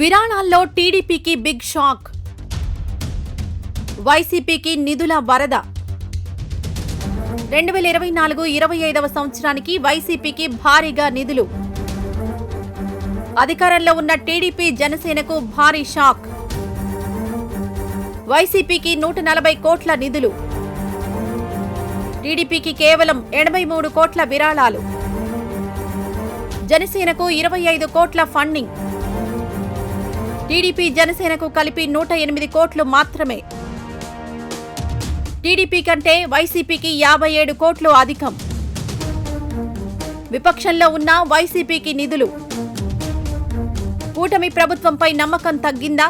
విరాళాల్లో టీడీపీకి big shock. వైసీపీకి నిధుల వరద. 2024-25 సంవత్సరానికి వైసీపీకి భారీగా నిధులు. అధికారంలో ఉన్న టీడీపీ జనసేనకు భారీ షాక్. వైసీపీకి 140 కోట్ల నిధులు. టీడీపీకి కేవలం 83 కోట్ల విరాళాలు. జనసేనకు 25 కోట్ల ఫండింగ్. టీడీపీ జనసేనకు కలిపి 108 కోట్లు మాత్రమే. టీడీపీ కంటే వైసీపీకి 57 కోట్లు అధికం. విపక్షంలో ఉన్న వైసీపీకి నిధులు. కూటమి ప్రభుత్వంపై నమ్మకం తగ్గిందా?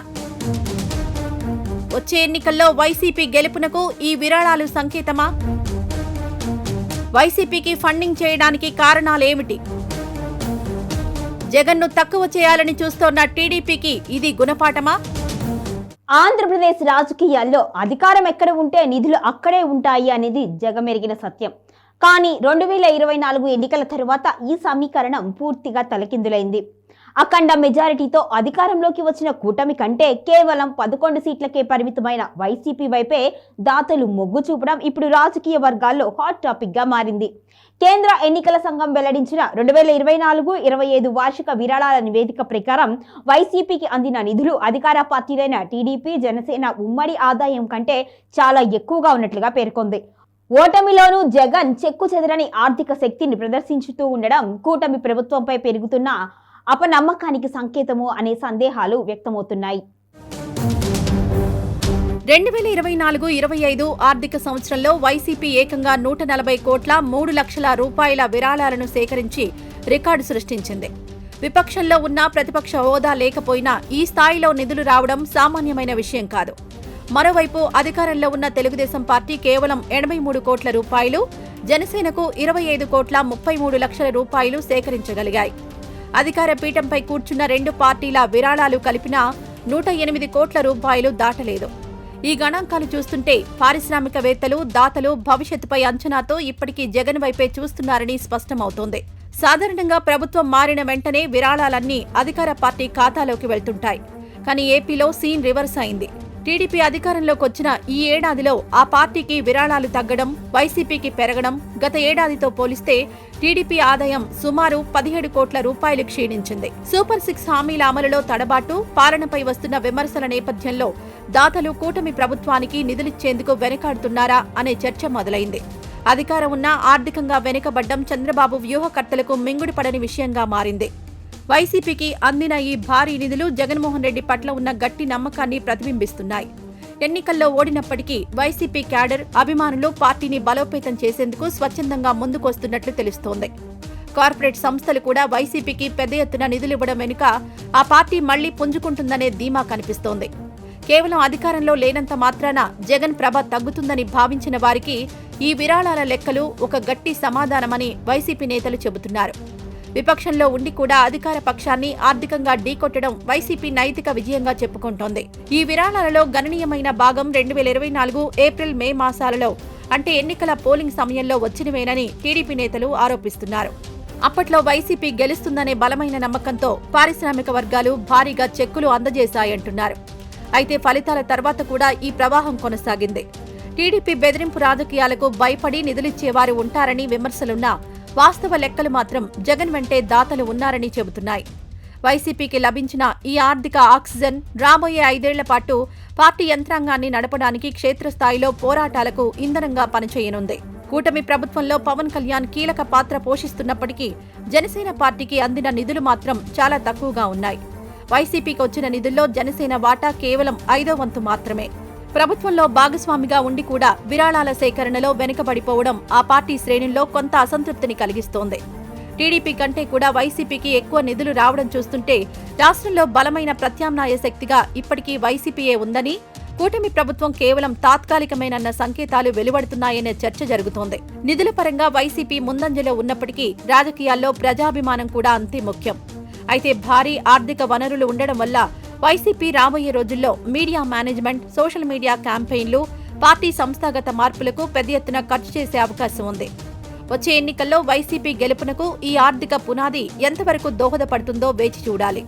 వచ్చే ఎన్నికల్లో వైసీపీ గెలుపునకు ఈ విరాళాలు సంకేతమా? వైసీపీకి ఫండింగ్ చేయడానికి కారణాలేమిటి? జగన్ను తక్కువ చేయాలని చూస్తోన్న టీడీపీకి ఇది గుణపాఠమా? ఆంధ్రప్రదేశ్ రాజకీయాల్లో అధికారం ఎక్కడ ఉంటే నిధులు అక్కడే ఉంటాయి అనేది జగమెరిగిన సత్యం. కానీ 2024 ఎన్నికల తరువాత ఈ సమీకరణం పూర్తిగా తలకిందులైంది. అఖండ మెజారిటీతో అధికారంలోకి వచ్చిన కూటమి కంటే కేవలం 11 సీట్లకే పరిమితమైన వైసీపీ వైపే దాతలు మొగ్గు చూపడం ఇప్పుడు రాజకీయ వర్గాల్లో హాట్ టాపిక్ గా మారింది. కేంద్ర ఎన్నికల సంఘం వెల్లడించిన 2024-25 వార్షిక విరాళాల నివేదిక ప్రకారం వైసీపీకి అందిన నిధులు అధికార పార్టీలైన టీడీపీ, జనసేన ఉమ్మడి ఆదాయం కంటే చాలా ఎక్కువగా ఉన్నట్లుగా పేర్కొంది. ఓటమిలోనూ జగన్ చెక్కు చెదరని ఆర్థిక శక్తిని ప్రదర్శించుతూ ఉండడం కూటమి ప్రభుత్వంపై పెరుగుతున్న అపనమ్మకానికి సంకేతము అనే సందేహాలు వ్యక్తమవుతున్నాయి. 2024-25 ఆర్థిక సంవత్సరంలో వైసీపీ ఏకంగా 140 కోట్ల 3 లక్షల రూపాయల విరాళాలను సేకరించి రికార్డు సృష్టించింది. విపక్షంలో ఉన్న ప్రతిపక్ష హోదా లేకపోయినా ఈ స్థాయిలో నిధులు రావడం సామాన్యమైన విషయం కాదు. మరోవైపు అధికారంలో ఉన్న తెలుగుదేశం పార్టీ కేవలం 83 కోట్ల రూపాయలు, జనసేనకు 25 కోట్ల 33 లక్షల రూపాయలు సేకరించగలిగాయి. అధికార పీఠంపై కూర్చున్న రెండు పార్టీల విరాళాలు కలిపినా 108 కోట్ల రూపాయలు దాటలేదు. ఈ గణాంకాలు చూస్తుంటే పారిశ్రామికవేత్తలు, దాతలు భవిష్యత్తుపై అంచనాతో ఇప్పటికీ జగన్ వైపే చూస్తున్నారని స్పష్టమవుతోంది. సాధారణంగా ప్రభుత్వం మారిన వెంటనే విరాళాలన్నీ అధికార పార్టీ ఖాతాలోకి వెళ్తుంటాయి. కానీ ఏపీలో సీన్ రివర్స్ అయింది. టీడీపీ అధికారంలోకి వచ్చిన ఈ ఏడాదిలో ఆ పార్టీకి విరాళాలు తగ్గడం, వైసీపీకి పెరగడం, గత ఏడాదితో పోలిస్తే టీడీపీ ఆదాయం సుమారు 17 కోట్ల రూపాయలు క్షీణించింది. సూపర్ 6 హామీల అమలులో తడబాటు, పాలనపై వస్తున్న విమర్శల నేపథ్యంలో దాతలు కూటమి ప్రభుత్వానికి నిధులిచ్చేందుకు వెనకాడుతున్నారా అనే చర్చ మొదలైంది. అధికారం ఉన్నా ఆర్థికంగా వెనుకబడ్డం చంద్రబాబు వ్యూహకర్తలకు మింగుడుపడని విషయంగా మారింది. వైసీపీకి అందిన ఈ భారీ నిధులు జగన్మోహన్ రెడ్డి పట్ల ఉన్న గట్టి నమ్మకాన్ని ప్రతిబింబిస్తున్నాయి. ఎన్నికల్లో ఓడినప్పటికీ వైసీపీ క్యాడర్, అభిమానులు పార్టీని బలోపేతం చేసేందుకు స్వచ్ఛందంగా ముందుకొస్తున్నట్లు తెలుస్తోంది. కార్పొరేట్ సంస్థలు కూడా వైసీపీకి పెద్ద ఎత్తున నిధులివ్వడం వెనుక ఆ పార్టీ మళ్లీ పుంజుకుంటుందనే ధీమా కనిపిస్తోంది. కేవలం అధికారంలో లేనంత మాత్రాన జగన్ ప్రభ తగ్గుతుందని భావించిన వారికి ఈ విరాళాల లెక్కలు ఒక గట్టి సమాధానమని వైసీపీ నేతలు చెబుతున్నారు. విపక్షంలో ఉండి కూడా అధికార పక్షాన్ని ఆర్థికంగా ఢీకొట్టడం వైసీపీ నైతిక విజయంగా చెప్పుకుంటోంది. ఈ విరాళాలలో గణనీయమైన భాగం 2024 ఏప్రిల్-మే మాసాలలో, అంటే ఎన్నికల పోలింగ్ సమయంలో వచ్చినవేనని టీడీపీ నేతలు ఆరోపిస్తున్నారు. అప్పట్లో వైసీపీ గెలుస్తుందనే బలమైన నమ్మకంతో పారిశ్రామిక వర్గాలు భారీగా చెక్కులు అందజేశాయంటున్నారు. అయితే ఫలితాల తర్వాత కూడా ఈ ప్రవాహం కొనసాగింది. టీడీపీ బెదిరింపు రాజకీయాలకు భయపడి నిధులిచ్చేవారు ఉంటారని విమర్శలున్నా వాస్తవ లెక్కలు మాత్రం జగన్ వెంటే దాతలు ఉన్నారని చెబుతున్నాయి. వైసీపీకి లభించిన ఈ ఆర్థిక ఆక్సిజన్ రాబోయే 5 ఏళ్ల పాటు పార్టీ యంత్రాంగాన్ని నడపడానికి క్షేత్రస్థాయిలో పోరాటాలకు ఇంధనంగా పనిచేయనుంది. కూటమి ప్రభుత్వంలో పవన్ కళ్యాణ్ కీలక పాత్ర పోషిస్తున్నప్పటికీ జనసేన పార్టీకి అందిన నిధులు మాత్రం చాలా తక్కువగా ఉన్నాయి. వైసీపీకి వచ్చిన నిధుల్లో జనసేన వాటా కేవలం 5వ వంతు మాత్రమే. ప్రభుత్వంలో భాగస్వామిగా ఉండి కూడా విరాళాల సేకరణలో వెనుకబడిపోవడం ఆ పార్టీ శ్రేణుల్లో కొంత అసంతృప్తిని కలిగిస్తోంది. టీడీపీ కంటే కూడా వైసీపీకి ఎక్కువ నిధులు రావడం చూస్తుంటే రాష్ట్రంలో బలమైన ప్రత్యామ్నాయ శక్తిగా ఇప్పటికీ వైసీపీయే ఉందని, కూటమి ప్రభుత్వం కేవలం తాత్కాలికమేనన్న సంకేతాలు వెలువడుతున్నాయనే చర్చ జరుగుతోంది. నిధుల పరంగా వైసీపీ ముందంజలో ఉన్నప్పటికీ రాజకీయాల్లో ప్రజాభిమానం కూడా అంతే ముఖ్యం. అయితే భారీ ఆర్థిక వనరులు ఉండడం వల్ల వైసీపీ రాబోయే రోజుల్లో మీడియా మేనేజ్మెంట్, సోషల్ మీడియా క్యాంపెయిన్లు, పార్టీ సంస్థాగత మార్పులకు పెద్ద ఎత్తున ఖర్చు చేసే అవకాశం ఉంది. వచ్చే ఎన్నికల్లో వైసీపీ గెలుపునకు ఈ ఆర్థిక పునాది ఎంతవరకు దోహదపడుతుందో వేచి చూడాలి.